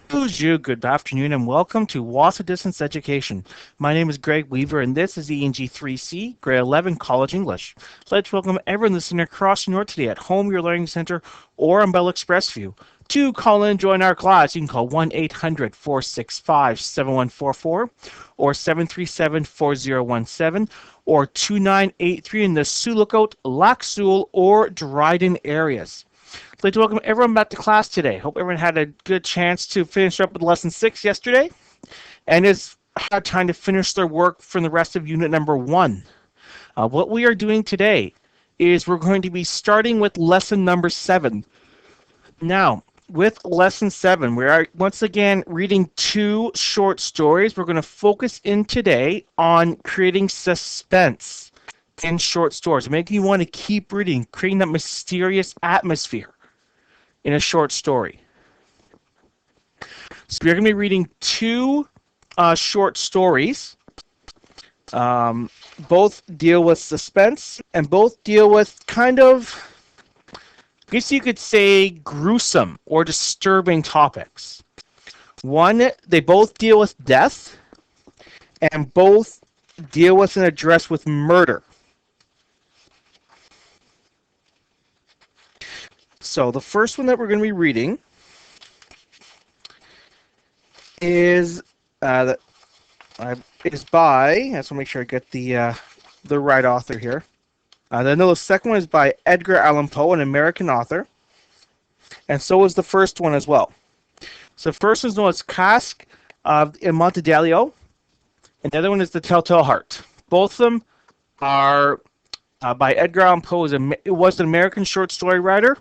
Bonjour, good afternoon, and welcome to WASA Distance Education. My name is Greg Weaver, and this is ENG 3C, Grade 11 College English. Let's welcome everyone listening across the North today at home, your learning center, or on Bell Expressview. To call in and join our class, you can call 1-800-465-7144 or 737-4017 or 2983 in the Sioux Lookout, Lac Seul, or Dryden areas. I'd like to welcome everyone back to class today. Hope everyone had a good chance to finish up with lesson 6 yesterday and has had time to finish their work from the rest of unit number 1. What we are doing today is we're going to be starting with lesson number 7. Now, with lesson 7, we are once again reading 2 short stories. We're going to focus in today on creating suspense in short stories, making you want to keep reading, creating that mysterious atmosphere in a short story. So we're going to be reading 2 short stories. Both deal with suspense and both deal with kind of, I guess you could say, gruesome or disturbing topics. One, they both deal with death and both deal with and address with murder. So the first one that we're going to be reading is by. I just want to make sure I get the right author here. The second one is by Edgar Allan Poe, an American author, and so is the first one as well. So the first one is known as Cask of Amontillado, and the other one is The Telltale Heart. Both of them are by Edgar Allan Poe. It was an American short story writer.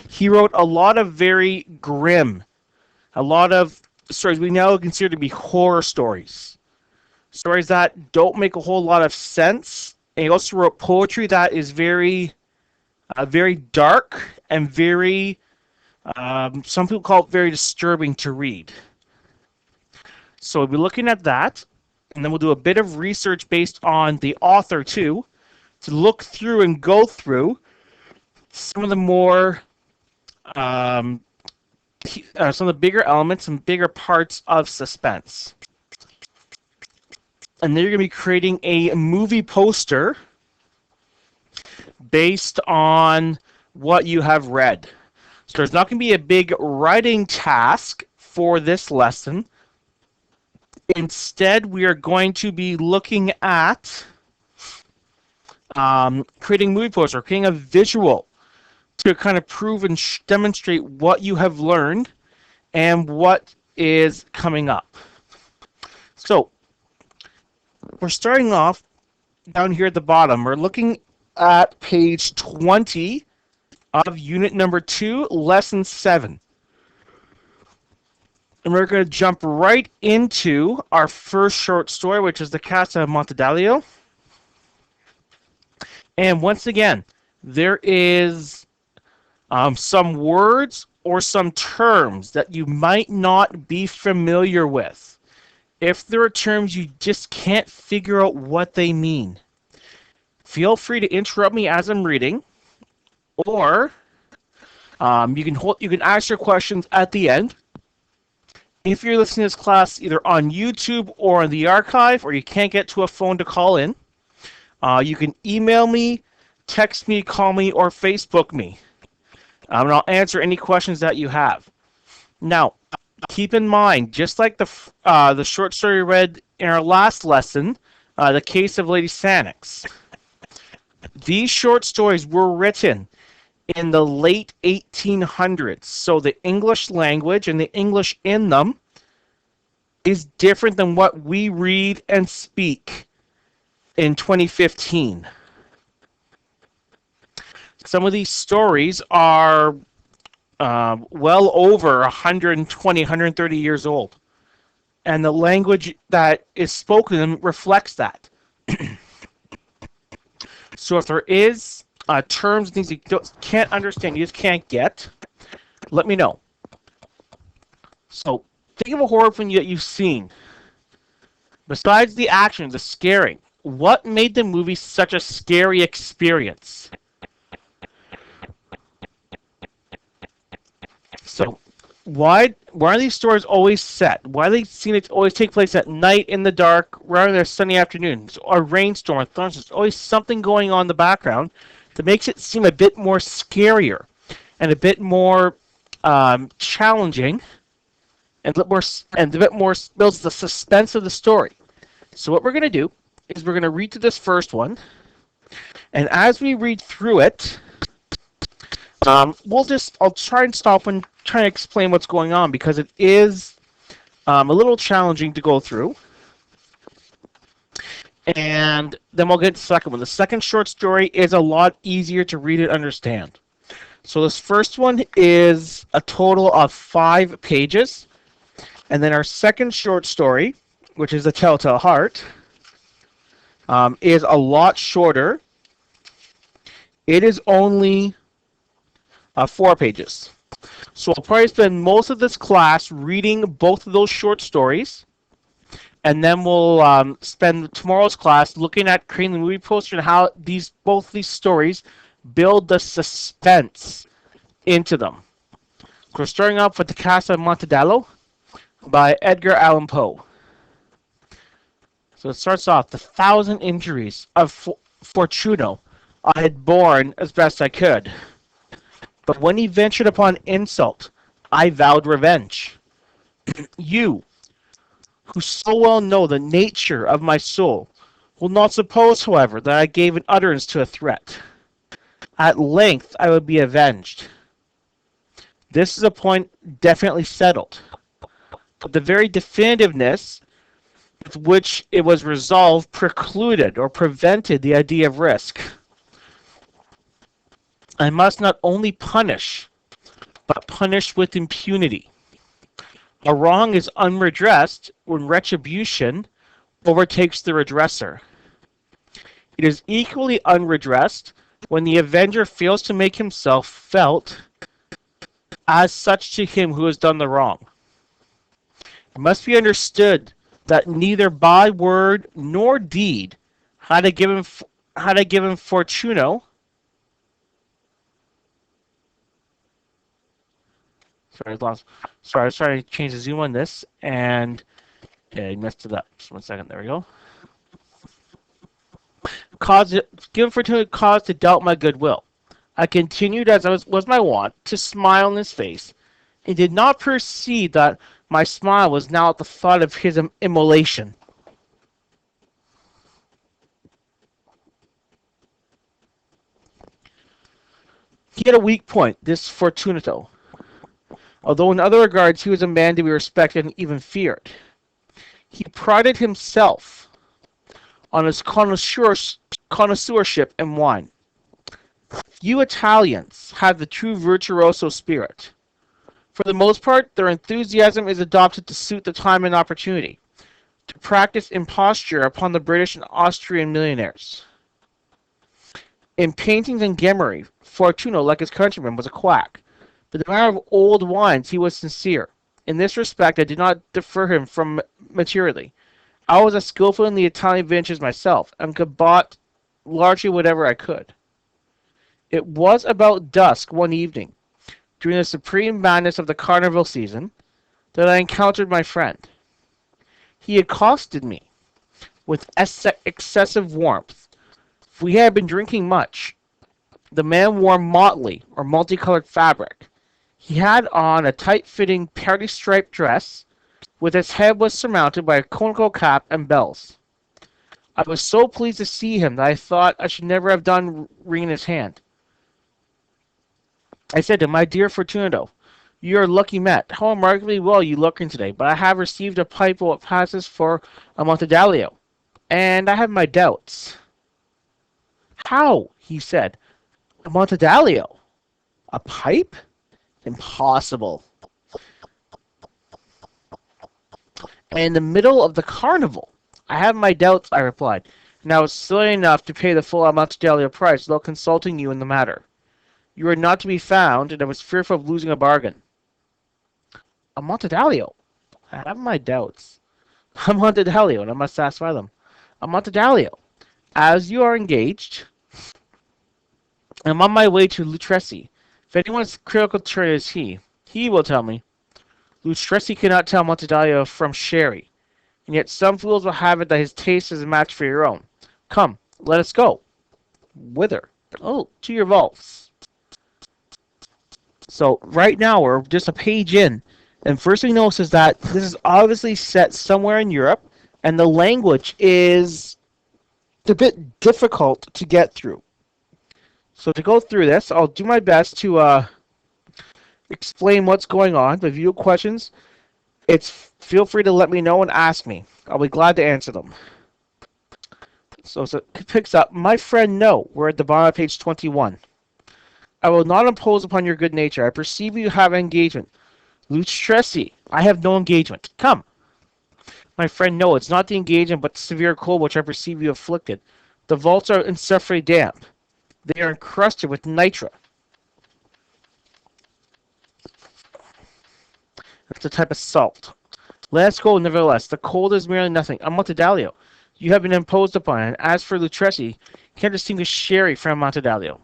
He wrote a lot of very grim, a lot of stories we now consider to be horror stories. Stories that don't make a whole lot of sense. And he also wrote poetry that is very, very dark and very, some people call it very disturbing to read. So we'll be looking at that, and then we'll do a bit of research based on the author too, to look through and go through some of the more, some of the bigger elements and bigger parts of suspense. And then you're going to be creating a movie poster based on what you have read. So there's not going to be a big writing task for this lesson. Instead, we are going to be looking at creating a movie poster, creating a visual to kind of prove and demonstrate what you have learned and what is coming up. So we're starting off down here at the bottom. We're looking at page 20 of unit number 2, lesson 7. And we're going to jump right into our first short story, which is The Cask of Amontillado. And once again, there is some words or some terms that you might not be familiar with. If there are terms you just can't figure out what they mean, feel free to interrupt me as I'm reading, or you can ask your questions at the end. If you're listening to this class either on YouTube or on the archive, or you can't get to a phone to call in, you can email me, text me, call me, or Facebook me. And I'll answer any questions that you have. Now, keep in mind, just like the short story we read in our last lesson, The Case of Lady Sannox, these short stories were written in the late 1800s. So the English language and the English in them is different than what we read and speak in 2015. Some of these stories are well over 120, 130 years old. And the language that is spoken reflects that. So if there is terms and things you can't understand, you just can't get, let me know. So think of a horror film that you've seen. Besides the action, the scaring, what made the movie such a scary experience? So why are these stories always set? Why do they seem to always take place at night in the dark rather than sunny afternoons or rainstorm or thunderstorms? There's always something going on in the background that makes it seem a bit more scarier and a bit more challenging and a bit more builds the suspense of the story. So what we're going to do is we're going to read through this first one, and as we read through it, I'll try and stop and try and explain what's going on because it is a little challenging to go through. And then we'll get to the second one. The second short story is a lot easier to read and understand. So this first one is a total of 5 pages. And then our second short story, which is The Telltale Heart, is a lot shorter. It is only 4 pages. So I'll probably spend most of this class reading both of those short stories, and then we'll spend tomorrow's class looking at creating the movie poster and how both these stories build the suspense into them. We're starting off with The Casa Amontillado by Edgar Allan Poe. So it starts off, the 1,000 injuries of Fortuno I had borne as best I could. But when he ventured upon insult, I vowed revenge. You, who so well know the nature of my soul, will not suppose, however, that I gave an utterance to a threat. At length I would be avenged. This is a point definitely settled. But the very definitiveness with which it was resolved precluded or prevented the idea of risk. I must not only punish, but punish with impunity. A wrong is unredressed when retribution overtakes the redresser. It is equally unredressed when the avenger fails to make himself felt as such to him who has done the wrong. It must be understood that neither by word nor deed had I given Fortuno. Sorry, I was trying to change the zoom on this, and I messed it up. Just 1 second. There we go. Given Fortuno cause to doubt my goodwill. I continued, as was my wont, to smile on his face, and did not perceive that my smile was now at the thought of his immolation. He had a weak point, this Fortunato. Although in other regards he was a man to be respected and even feared. He prided himself on his connoisseurship in wine. Few Italians have the true virtuoso spirit. For the most part, their enthusiasm is adopted to suit the time and opportunity, to practice imposture upon the British and Austrian millionaires. In paintings and gemmary, Fortuno, like his countrymen, was a quack. But in the matter of old wines, he was sincere. In this respect, I did not differ him from materially. I was as skillful in the Italian vintages myself, and could bought largely whatever I could. It was about dusk one evening, during the supreme madness of the carnival season, that I encountered my friend. He accosted me with excessive warmth. We had been drinking much. The man wore motley, or multicolored fabric. He had on a tight-fitting, party-striped dress, with his head was surmounted by a conical cap and bells. I was so pleased to see him that I thought I should never have done wringing his hand. I said to him, "My dear Fortunato, you are a lucky met. How remarkably well you look in today, but I have received a pipe of what passes for a Amontillado, and I have my doubts." "How?" he said. "Amontillado? A pipe? Impossible." "In the middle of the carnival." "I have my doubts," I replied, "and I was silly enough to pay the full Amontillado price without consulting you in the matter. You were not to be found, and I was fearful of losing a bargain." "Amontillado? I have my doubts." "Amontillado, and I must satisfy them." "Amontillado, as you are engaged, I'm on my way to Lutresi. If anyone's critical turn is he will tell me." Lustresi cannot tell Montedalio from Sherry, and yet some fools will have it that his taste is a match for your own. Come, let us go. Whither? Oh, to your vaults. So right now we're just a page in, and first thing we notice is that this is obviously set somewhere in Europe, and the language is a bit difficult to get through. So to go through this, I'll do my best to explain what's going on. If you have questions, feel free to let me know and ask me. I'll be glad to answer them. So it picks up, my friend, no. We're at the bottom of page 21. I will not impose upon your good nature. I perceive you have engagement. Lustresi, I have no engagement. Come. My friend, no, it's not the engagement, but the severe cold which I perceive you afflicted. The vaults are insufferably damp. They are encrusted with nitre. That's a type of salt. Let us go, nevertheless. The cold is merely nothing. Amontedalio, you have been imposed upon, and as for Lutresi, can't distinguish Sherry from Amontedalio.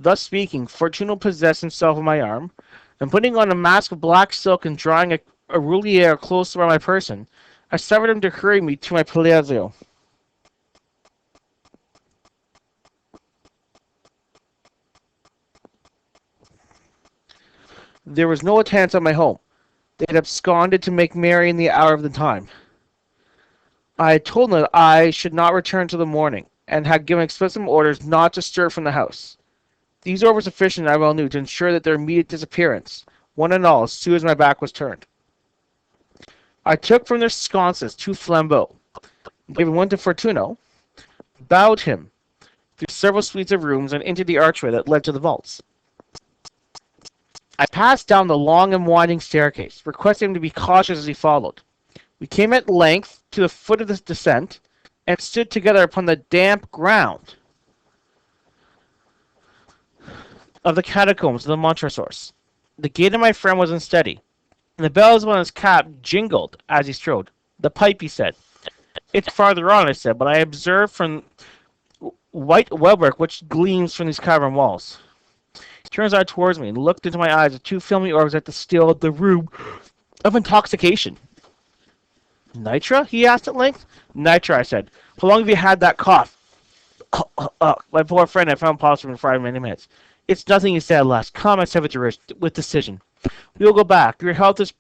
Thus speaking, Fortuno possessed himself of my arm, and putting on a mask of black silk and drawing a roulier close around my person, I suffered him to hurry me to my palazzo. There was no attendance at my home. They had absconded to make merry in the hour of the time. I had told them that I should not return till the morning, and had given explicit orders not to stir from the house. These orders were sufficient, I well knew, to ensure that their immediate disappearance, one and all, as soon as my back was turned. I took from their sconces 2 flambeaux, gave one to Fortuno, bowed him through several suites of rooms and into the archway that led to the vaults. I passed down the long and winding staircase, requesting him to be cautious as he followed. We came at length to the foot of this descent, and stood together upon the damp ground of the catacombs of the Montresors. The gait of my friend was unsteady, and the bells on his cap jingled as he strode. The pipe, he said. It's farther on, I said, but I observed from white webwork which gleams from these cavern walls. He turns out towards me and looked into my eyes with 2 filmy orbs that distilled the rue of intoxication. Nitra? He asked at length. Nitra, I said. How long have you had that cough? My poor friend, I found pause for 5 minutes. It's nothing, he said at last. Come, I said with decision. We will go back. Your health is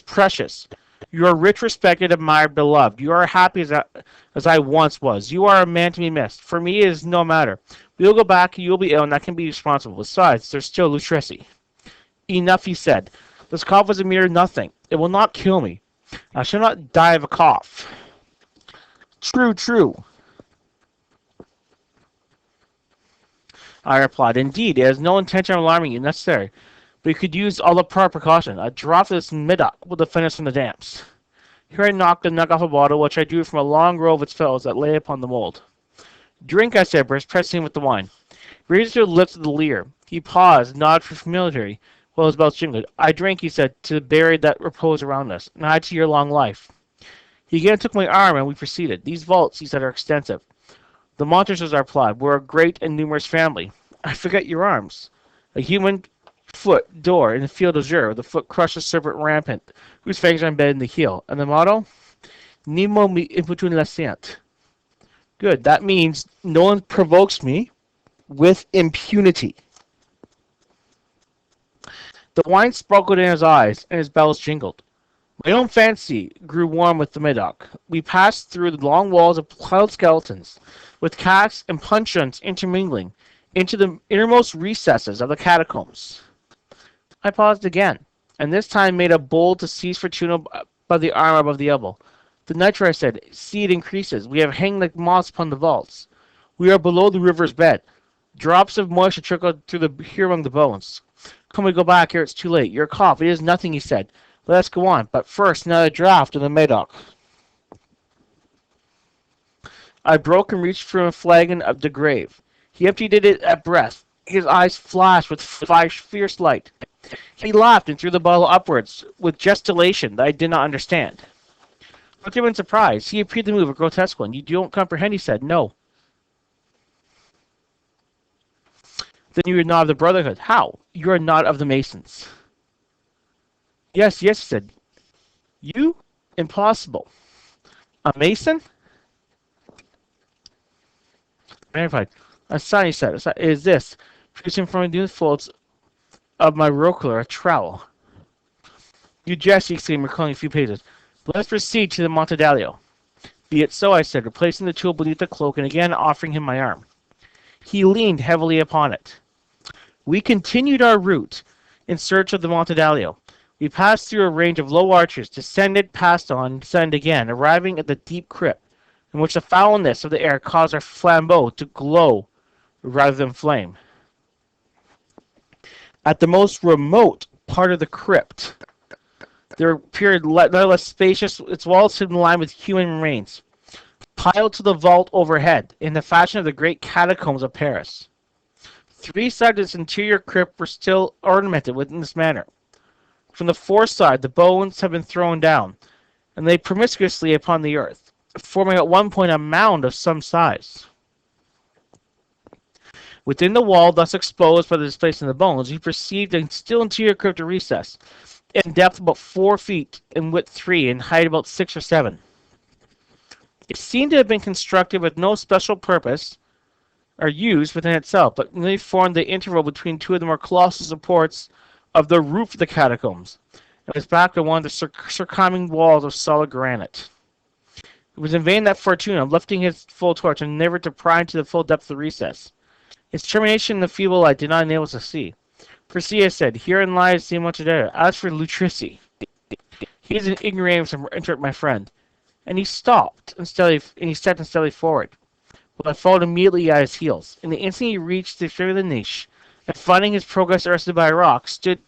precious. You are rich, respected, admired, beloved. You are happy as I once was. You are a man to be missed. For me, it is no matter. We will go back. You will be ill, and I can be responsible. Besides, there's still Lutresi. Enough, he said. This cough is a mere nothing. It will not kill me. I shall not die of a cough. True, true. I replied, indeed, it has no intention of alarming you necessary, but you could use all the proper precaution. A draught of this Medoc will defend us from the damps. Here I knocked the neck off a bottle, which I drew from a long row of its fellows that lay upon the mould. Drink, I said, pressing him with the wine. He raised to the lips of the leer. He paused, nodded for familiarity, while his bells jingled. I drink, he said, to the buried that repose around us, and I to your long life. He again took my arm, and we proceeded. These vaults, he said, are extensive. The Montresors, I replied, were a great and numerous family. I forget your arms. A human foot door in the field azure, the foot crushed a serpent rampant, whose fangs are embedded in the heel. And the motto? Nemo me imputun lasciant. Good. That means no one provokes me with impunity. The wine sparkled in his eyes, and his bells jingled. My own fancy grew warm with the Medoc. We passed through the long walls of piled skeletons, with casks and puncheons intermingling, into the innermost recesses of the catacombs. I paused again, and this time made a bold to seize Fortuno by the arm above the elbow. The Nitra, I said, see it increases. We have hanged like moths upon the vaults. We are below the river's bed. Drops of moisture trickle here among the bones. Come, we go back, here it's too late. Your cough, it is nothing, he said. Let us go on, but first another draught of the Medoc. I broke and reached for a flagon of the grave. He emptied it at breath. His eyes flashed with fierce light. He laughed and threw the bottle upwards with gesticulation that I did not understand. Looked at him in surprise. He appeared to move a grotesque one. You don't comprehend, he said. No. Then you are not of the Brotherhood. How? You are not of the Masons. Yes, he said. You? Impossible. A mason? Verified. A sign, he said. Is this? Producing from the folds of my roquelaire, a trowel. You jest, he exclaimed, recalling a few pages. Let us proceed to the Montedalio. Be it so, I said, replacing the tool beneath the cloak and again offering him my arm. He leaned heavily upon it. We continued our route in search of the Montedalio. We passed through a range of low arches, descended, passed on, descended again, arriving at the deep crypt, in which the foulness of the air caused our flambeaux to glow rather than flame. At the most remote part of the crypt, there appeared no less spacious, its walls stood in line with human remains, piled to the vault overhead, in the fashion of the great catacombs of Paris. 3 sides of its interior crypt were still ornamented in this manner. From the fourth side, the bones had been thrown down, and lay promiscuously upon the earth, forming at one point a mound of some size. Within the wall, thus exposed by the displacement of the bones, we perceived a still interior crypt or recess, in depth about 4 feet, in width 3, and height about 6 or 7. It seemed to have been constructed with no special purpose or used within itself, but merely formed the interval between 2 of the more colossal supports of the roof of the catacombs, and was backed by one of the circumscribing walls of solid granite. It was in vain that Fortuna, lifting his full torch, endeavored to pry into the full depth of the recess. Its termination in the feeble light did not enable us to see. For see, I said, herein lies the Montedalio. As for Lutrisi, he is an ignoramus, interrupted my friend. And he stopped and stepped steadily forward. Well, I followed immediately at his heels. In the instant he reached the extremity of the niche, and finding his progress arrested by a rock, stood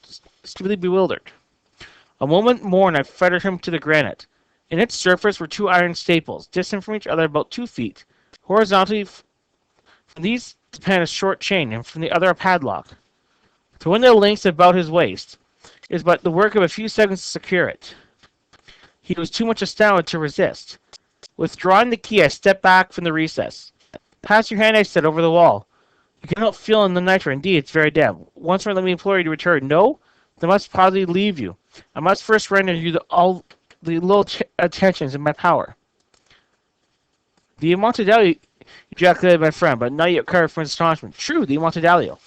stupidly bewildered. A moment more, and I fettered him to the granite. In its surface were 2 iron staples, distant from each other about 2 feet. Horizontally, from these depended a short chain, and from the other a padlock. Throwing the links about his waist, it was but the work of a few seconds to secure it. He was too much astounded to resist. Withdrawing the key, I stepped back from the recess. Pass your hand, I said, over the wall. You cannot feel in the nitre. Indeed, it's very damp. Once more, let me implore you to return. No? Then I must positively leave you. I must first render you all the little attentions in my power. The Amontillado, ejaculated my friend, but not yet recovered from his astonishment. True, the Amontillado.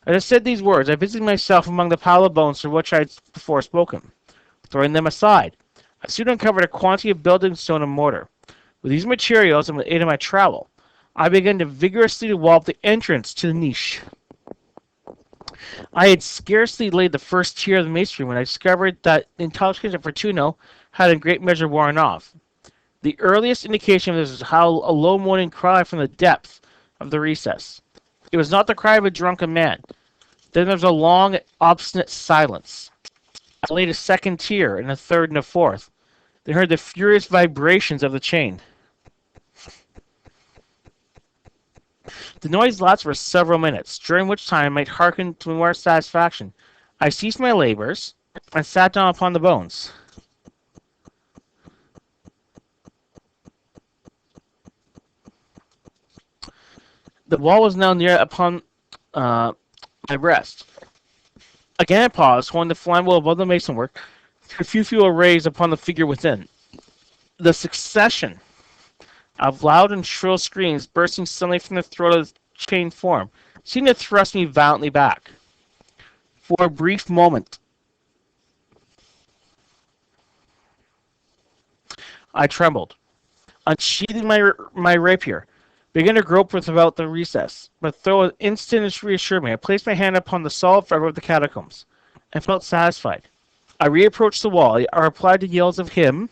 As I said these words, I busied myself among the pile of bones for which I had before spoken. Throwing them aside, I soon uncovered a quantity of building stone and mortar. With these materials and with the aid of my trowel, I began to vigorously wall up the entrance to the niche. I had scarcely laid the first tier of the masonry when I discovered that the intoxication of Fortuno had in great measure worn off. The earliest indication of this was how a low moaning cry from the depth of the recess. It was not the cry of a drunken man. Then there was a long, obstinate silence. I laid a second tier, and a third, and a fourth. They heard the furious vibrations of the chain. The noise lasted for several minutes, during which time I might hearken to more satisfaction. I ceased my labors, and sat down upon the bones. The wall was now near upon my breast. Again I paused, holding the flambeau above the masonwork, a few rays upon the figure within. The succession of loud and shrill screams bursting suddenly from the throat of the chained form seemed to thrust me violently back. For a brief moment, I trembled. Unsheathing my rapier, began to grope about the recess, but though an instant reassured me, I placed my hand upon the solid fabric of the catacombs, and felt satisfied. I reapproached the wall. I replied to yells of him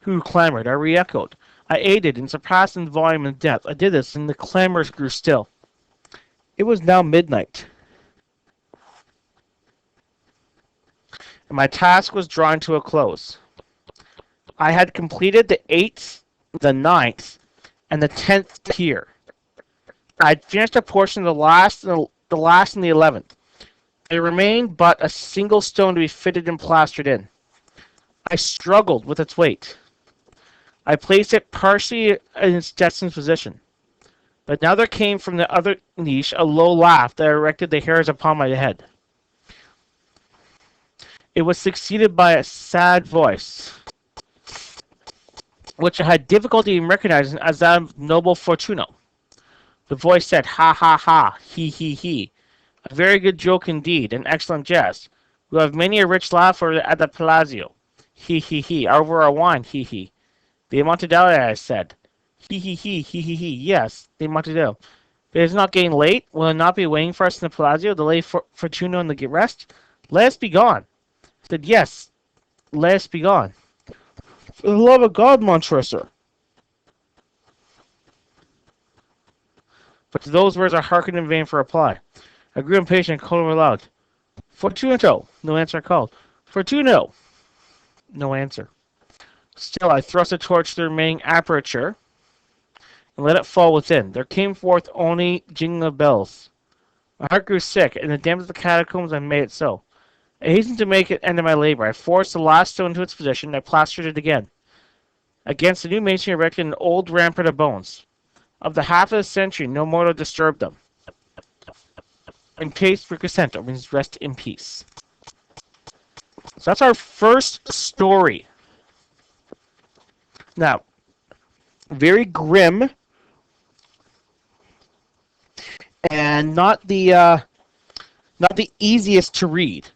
who clamored. I re-echoed. I aided and surpassed in volume and depth. I did this, and the clamors grew still. It was now midnight, and my task was drawing to a close. I had completed the 8th, the 9th, and the 10th tier. I had finished a portion of the last and the 11th. There remained but a single stone to be fitted and plastered in. I struggled with its weight. I placed it partially in its destined position. But now there came from the other niche a low laugh that erected the hairs upon my head. It was succeeded by a sad voice. which I had difficulty in recognizing as that of noble Fortuno. The voice said, "Ha ha ha, he. A very good joke indeed, an excellent jest. We'll have many a rich laugh at the Palazzo. He. Over our wine, he. The Amontillado, I said. He. Yes, the Amontillado. But it is not getting late. Will it not be waiting for us in the Palazzo, the lady Fortuno and the rest? Let us be gone. I said, yes, let us be gone. For the love of God, Monsieur, sir. But to those words I hearkened in vain for reply. I grew impatient and called over aloud. Fortunato! No answer I called. Fortuno! No answer. Still I thrust a torch through the remaining aperture and let it fall within. There came forth only jingling of bells. My heart grew sick, and in the damp of the catacombs I made it so. I hastened to make an end of my labor. I forced the last stone into its position, and I plastered it again. Against the new masonry erected an old rampart of bones. Of the half of the century, no mortal disturbed them. In case for consent, it means rest in peace. So that's our first story. Now, very grim, and not the easiest to read.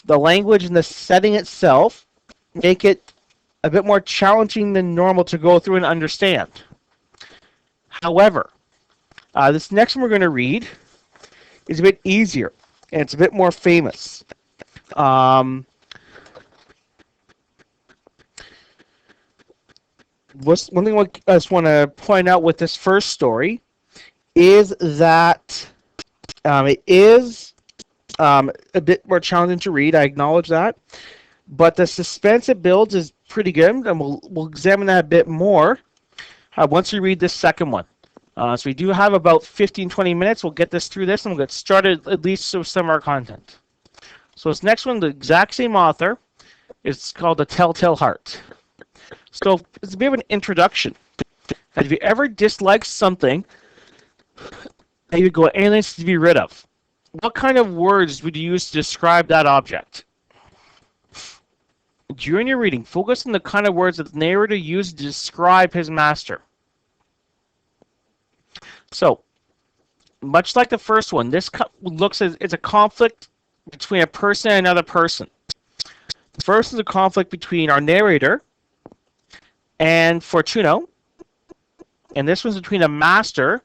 The language and the setting itself make it a bit more challenging than normal to go through and understand. However, this next one we're going to read is a bit easier, and it's a bit more famous. One thing I just want to point out with this first story is that it is a bit more challenging to read. I acknowledge that, but the suspense it builds is pretty good, and we'll examine that a bit more once we read this second one. So we do have about 15-20 minutes. We'll get this through this, and we'll get started at least with some of our content. So this next one, the exact same author, is called The Telltale Heart. So it's a bit of an introduction. Have you ever disliked something that you go, aliens to be rid of? What kind of words would you use to describe that object? During your reading, focus on the kind of words that the narrator used to describe his master. So, much like the first one, this looks as it's a conflict between a person and another person. The first is a conflict between our narrator and Fortuno, and this one's between a master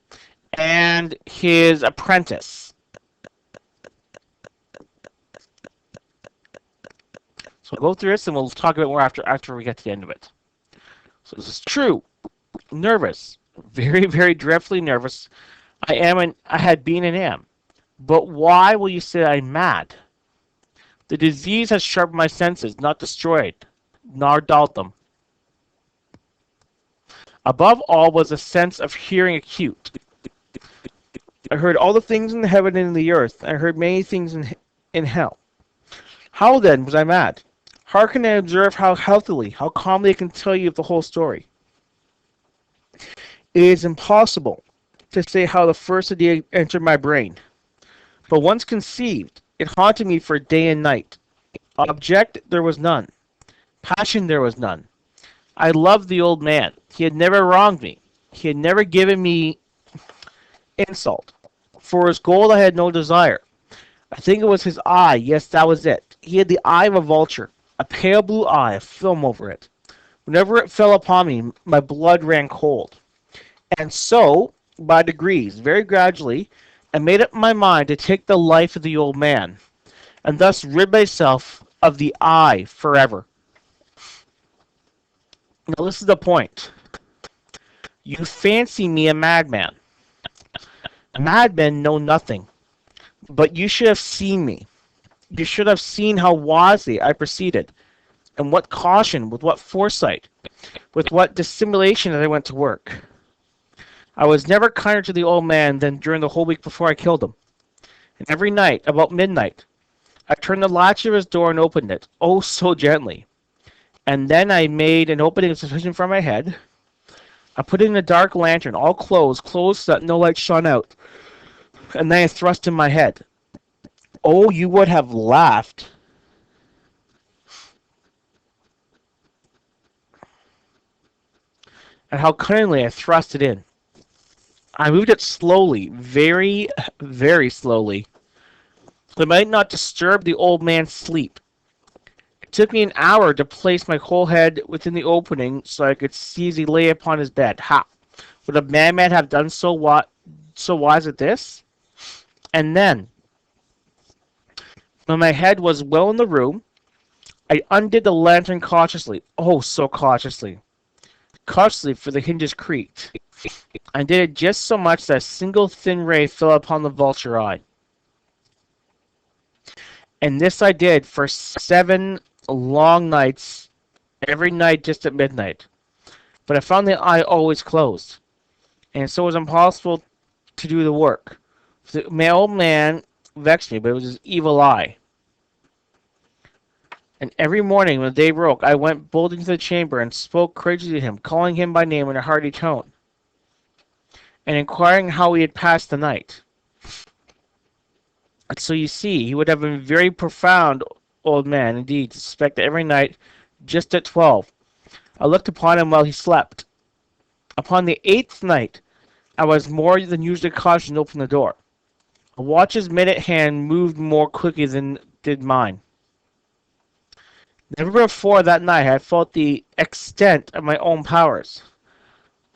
and his apprentice. So we'll go through this, and we'll talk a bit more after we get to the end of it. So this is true. Nervous. Very, very dreadfully nervous. I had been and am. But why will you say I'm mad? The disease has sharpened my senses, not destroyed, nor dulled them. Above all was a sense of hearing acute. I heard all the things in the heaven and in the earth. I heard many things in hell. How then was I mad? Hearken and observe how healthily, how calmly I can tell you the whole story. It is impossible to say how the first idea entered my brain. But once conceived, it haunted me for day and night. Object there was none. Passion there was none. I loved the old man. He had never wronged me. He had never given me insult. For his gold I had no desire. I think it was his eye. Yes, that was it. He had the eye of a vulture, a pale blue eye, a film over it. Whenever it fell upon me, my blood ran cold. And so, by degrees, very gradually, I made up my mind to take the life of the old man, and thus rid myself of the eye forever. Now, this is the point. You fancy me a madman. Madmen know nothing, but you should have seen me. You should have seen how wisely I proceeded, and what caution, with what foresight, with what dissimulation that I went to work. I was never kinder to the old man than during the whole week before I killed him. And every night, about midnight, I turned the latch of his door and opened it, oh so gently. And then I made an opening sufficient for my head. I put in a dark lantern, all closed so that no light shone out. And then I thrust in my head. Oh, you would have laughed. and how cunningly I thrust it in. I moved it slowly, very, very slowly, so it might not disturb the old man's sleep. It took me an hour to place my whole head within the opening so I could see as he lay upon his bed. Ha! Would a madman have done so wise at this? And then, when my head was well in the room, I undid the lantern cautiously. Oh, so cautiously. Cautiously, for the hinges creaked. I did it just so much that a single thin ray fell upon the vulture eye. And this I did for 7 long nights, every night just at midnight. But I found the eye always closed, and so it was impossible to do the work. My old man vexed me, but it was his evil eye. And every morning when the day broke, I went boldly into the chamber and spoke courageously to him, calling him by name in a hearty tone, and inquiring how he had passed the night. And so you see, he would have been a very profound old man indeed to suspect that every night, just at 12, I looked upon him while he slept. Upon the 8th night, I was more than usually cautious to open the door. A watch's minute hand moved more quickly than did mine. Never before that night had I felt the extent of my own powers,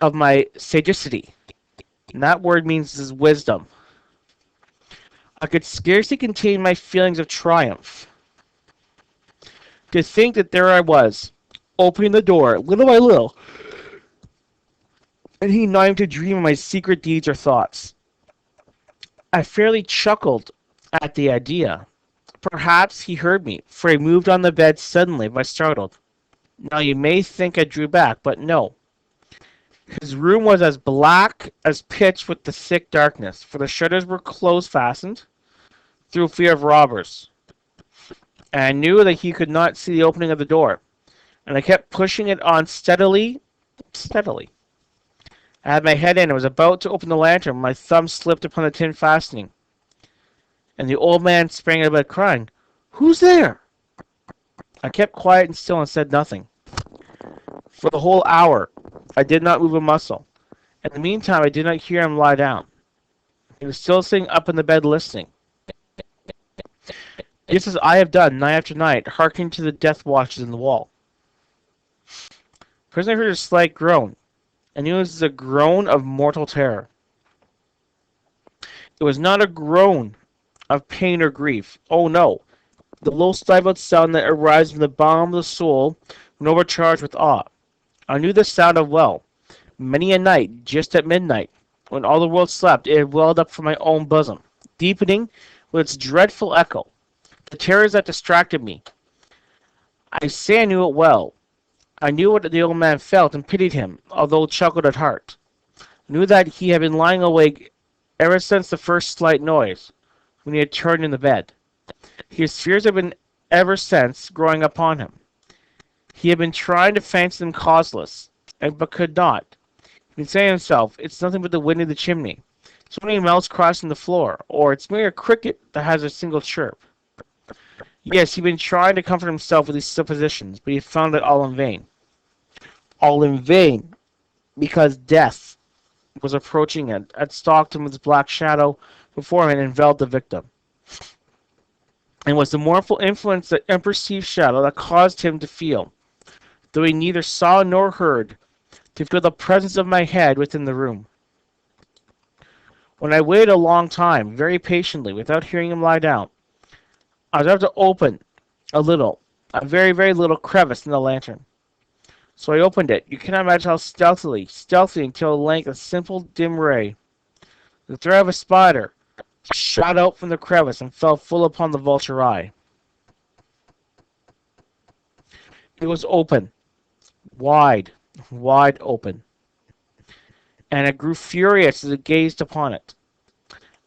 of my sagacity. And that word means wisdom. I could scarcely contain my feelings of triumph. To think that there I was, opening the door little by little, and he not even to dream of my secret deeds or thoughts. I fairly chuckled at the idea. Perhaps he heard me, for he moved on the bed suddenly if I startled. Now you may think I drew back, but no. His room was as black as pitch with the thick darkness, for the shutters were close fastened, through fear of robbers. And I knew that he could not see the opening of the door, and I kept pushing it on steadily. I had my head in and was about to open the lantern when my thumb slipped upon the tin fastening, and the old man sprang out of bed crying, "Who's there?" I kept quiet and still and said nothing. For the whole hour, I did not move a muscle. In the meantime, I did not hear him lie down. He was still sitting up in the bed listening, just as I have done night after night, hearkening to the death watches in the wall. Presently I heard a slight groan. I knew it was a groan of mortal terror. It was not a groan of pain or grief. Oh no, the low stifled sound that arises from the bottom of the soul when overcharged with awe. I knew the sound of well. Many a night, just at midnight, when all the world slept, it had welled up from my own bosom, deepening with its dreadful echo the terrors that distracted me. I say I knew it well. I knew what the old man felt and pitied him, although chuckled at heart. I knew that he had been lying awake ever since the first slight noise, when he had turned in the bed. His fears had been ever since growing upon him. He had been trying to fancy them causeless, but could not. He had been saying to himself, "It's nothing but the wind in the chimney. It's only a mouse crossing the floor, or it's merely a cricket that has a single chirp." Yes, he had been trying to comfort himself with these suppositions, but he found it all in vain. All in vain, because death was approaching and had stalked him with his black shadow before him and enveloped the victim. And it was the mournful influence of that unperceived shadow that caused him to feel, though he neither saw nor heard, to feel the presence of my head within the room. When I waited a long time, very patiently, without hearing him lie down, I was able to open a very, very little crevice in the lantern. So I opened it. You cannot imagine how stealthily until at length a simple dim ray, the thread of a spider, shot out from the crevice and fell full upon the vulture eye. It was open, wide open, and I grew furious as I gazed upon it.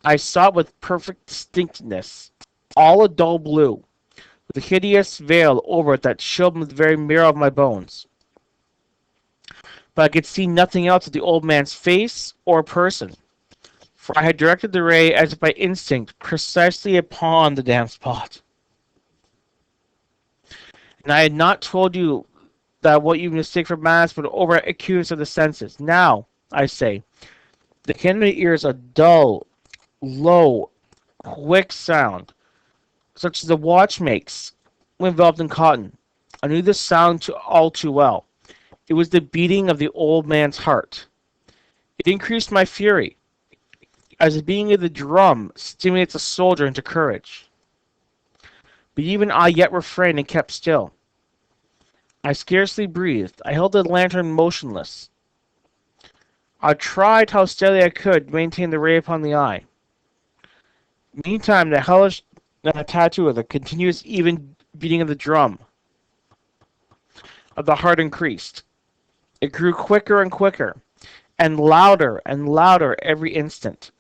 I saw it with perfect distinctness, all a dull blue, with a hideous veil over it that chilled me the very marrow of my bones. But I could see nothing else of the old man's face or person, for I had directed the ray as if by instinct precisely upon the damn spot. And I had not told you that what you mistake for madness would over accuse of the senses. Now, I say, there came to my ears a dull, low, quick sound, such as a watch makes when enveloped in cotton. I knew this sound all too well. It was the beating of the old man's heart. It increased my fury, as the beating of the drum stimulates a soldier into courage. But even I yet refrained and kept still. I scarcely breathed. I held the lantern motionless. I tried how steadily I could maintain the ray upon the eye. Meantime, the hellish tattoo of the continuous even beating of the drum of the heart increased. It grew quicker and quicker, and louder every instant.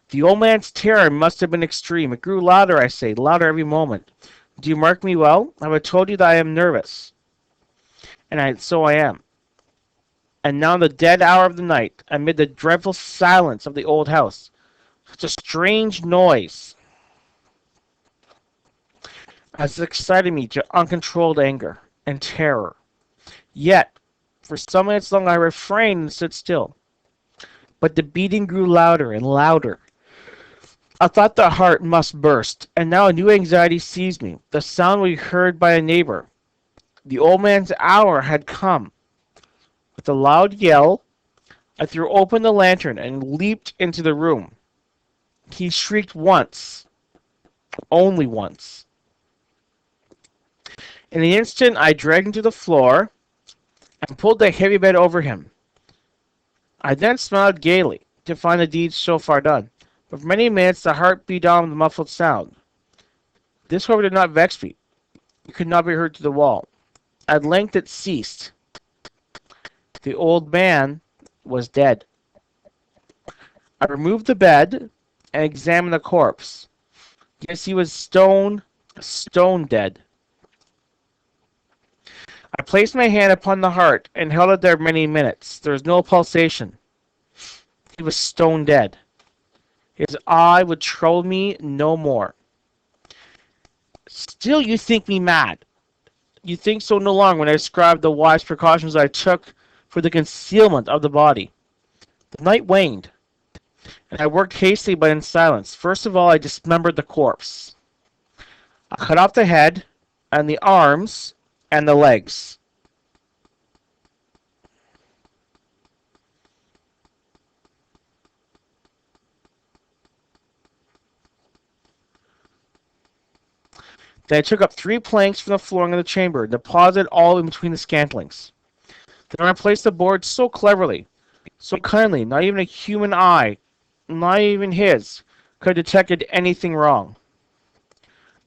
The old man's terror must have been extreme. It grew louder, I say, louder every moment. Do you mark me well? Have I told you that I am nervous? So I am. And now in the dead hour of the night, amid the dreadful silence of the old house, such a strange noise has excited me to uncontrolled anger and terror. Yet, for some minutes long I refrained and stood still. But the beating grew louder and louder. I thought the heart must burst, and now a new anxiety seized me. The sound we heard by a neighbor. The old man's hour had come. With a loud yell, I threw open the lantern and leaped into the room. He shrieked once, only once. In an instant, I dragged him to the floor and pulled the heavy bed over him. I then smiled gaily to find the deed so far done. But for many minutes the heart beat on with a muffled sound. This, however, did not vex me. It could not be heard to the wall. At length it ceased. The old man was dead. I removed the bed and examined the corpse. Yes, he was stone dead. I placed my hand upon the heart and held it there many minutes. There was no pulsation. He was stone dead. His eye would trouble me no more. Still you think me mad. You think so no longer when I described the wise precautions I took for the concealment of the body. The night waned, and I worked hastily but in silence. First of all, I dismembered the corpse. I cut off the head, and the arms, and the legs. Then I took up 3 planks from the flooring of the chamber, and deposited all in between the scantlings. Then I placed the board so cleverly, so kindly, not even a human eye, not even his, could have detected anything wrong.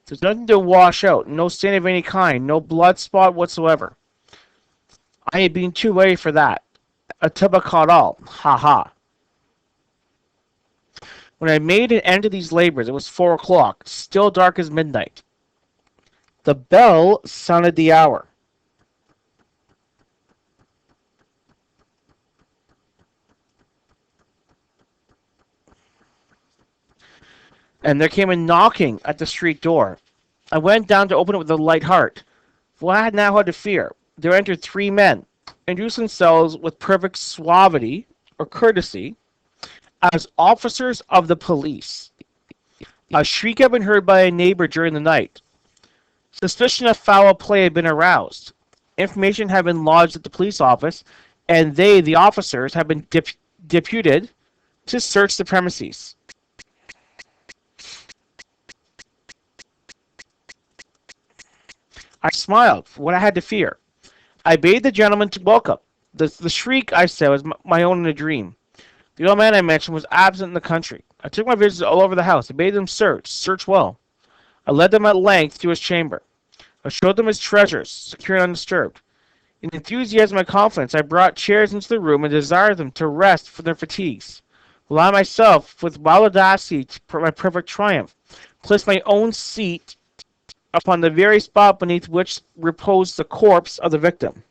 There's nothing to wash out, no stain of any kind, no blood spot whatsoever. I had been too late for that. A tubba caught all. Ha ha. When I made an end of these labors, it was 4 o'clock, still dark as midnight. The bell sounded the hour. And there came a knocking at the street door. I went down to open it with a light heart, for I had now had to fear. There entered 3 men, introduced themselves with perfect suavity or courtesy as officers of the police. A shriek had been heard by a neighbor during the night. Suspicion of foul play had been aroused. Information had been lodged at the police office, and they, the officers, had been deputed to search the premises. I smiled for what I had to fear. I bade the gentleman to welcome. The shriek, I said, was my own in a dream. The old man I mentioned was absent in the country. I took my visitors all over the house. I bade them search well. I led them at length to his chamber. I showed them his treasures, secure and undisturbed. In enthusiasm and confidence, I brought chairs into the room and desired them to rest from their fatigues, while I myself, with wild audacity to my perfect triumph, placed my own seat upon the very spot beneath which reposed the corpse of the victim.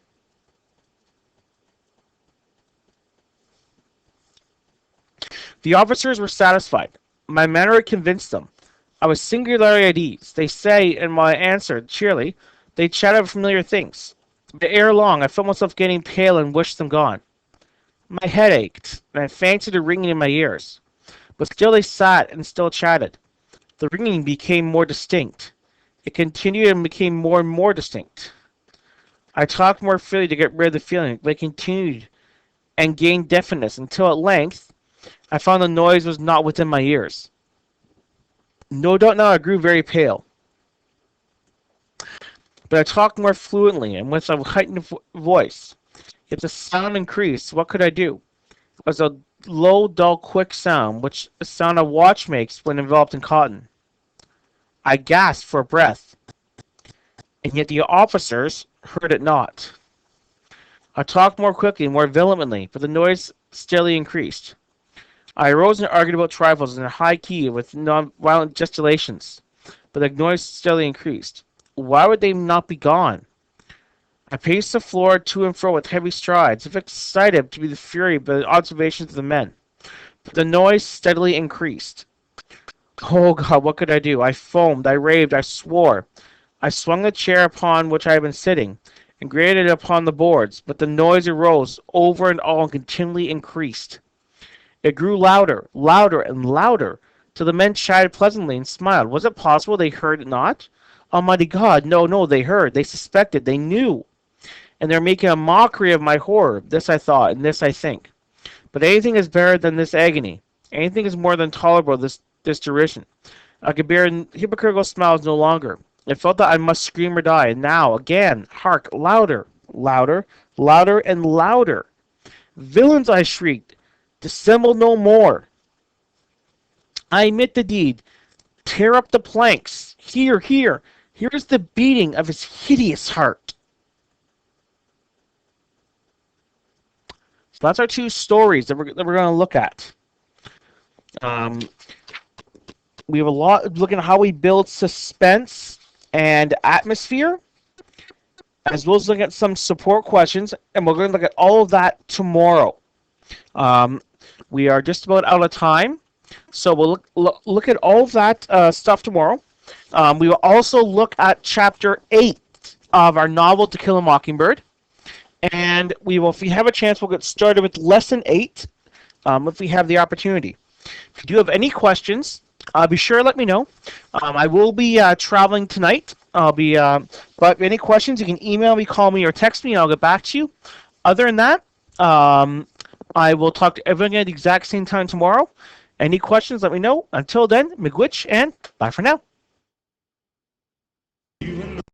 The officers were satisfied. My manner had convinced them. I was singularly at ease. They say, and while I answered cheerily, They chatted of familiar things. But ere long, I felt myself getting pale and wished them gone. My head ached, and I fancied a ringing in my ears. But still they sat and still chatted. The ringing became more distinct. It continued and became more and more distinct. I talked more freely to get rid of the feeling, but it continued and gained definiteness until at length I found the noise was not within my ears. No doubt now I grew very pale. But I talked more fluently and with a heightened voice. If the sound increased, what could I do? It was a low, dull, quick sound, which the sound a watch makes when enveloped in cotton. I gasped for breath, and yet the officers heard it not. I talked more quickly and more vehemently, but the noise steadily increased. I arose and argued about trifles in a high key with non-violent gesticulations, but the noise steadily increased. Why would they not be gone? I paced the floor to and fro with heavy strides, if excited to be the fury by the observations of the men. But the noise steadily increased. Oh God, what could I do? I foamed, I raved, I swore. I swung the chair upon which I had been sitting, and grated it upon the boards, but the noise arose over and all and continually increased. It grew louder, louder, and louder, till the men chatted pleasantly and smiled. Was it possible they heard it not? Almighty God, no, they heard, they suspected, they knew. And they're making a mockery of my horror. This I thought, and this I think. But anything is better than this agony. Anything is more than tolerable this derision. I could bear hypocritical smiles no longer. I felt that I must scream or die. And now, again, hark, louder, louder, louder, and louder. Villains, I shrieked, dissemble no more. I admit the deed. Tear up the planks. Here. Here's the beating of his hideous heart. So that's our two stories that we're going to look at. We have a lot looking at how we build suspense and atmosphere, as well as looking at some support questions, and we're going to look at all of that tomorrow. We are just about out of time, so we'll look at all of that stuff tomorrow. We will also look at Chapter 8 of our novel To Kill a Mockingbird. And we will, if we have a chance, we'll get started with Lesson 8 if we have the opportunity. If you do have any questions, be sure to let me know. I will be traveling tonight. But any questions, you can email me, call me, or text me, and I'll get back to you. Other than that, I will talk to everyone at the exact same time tomorrow. Any questions, let me know. Until then, miigwech, and bye for now.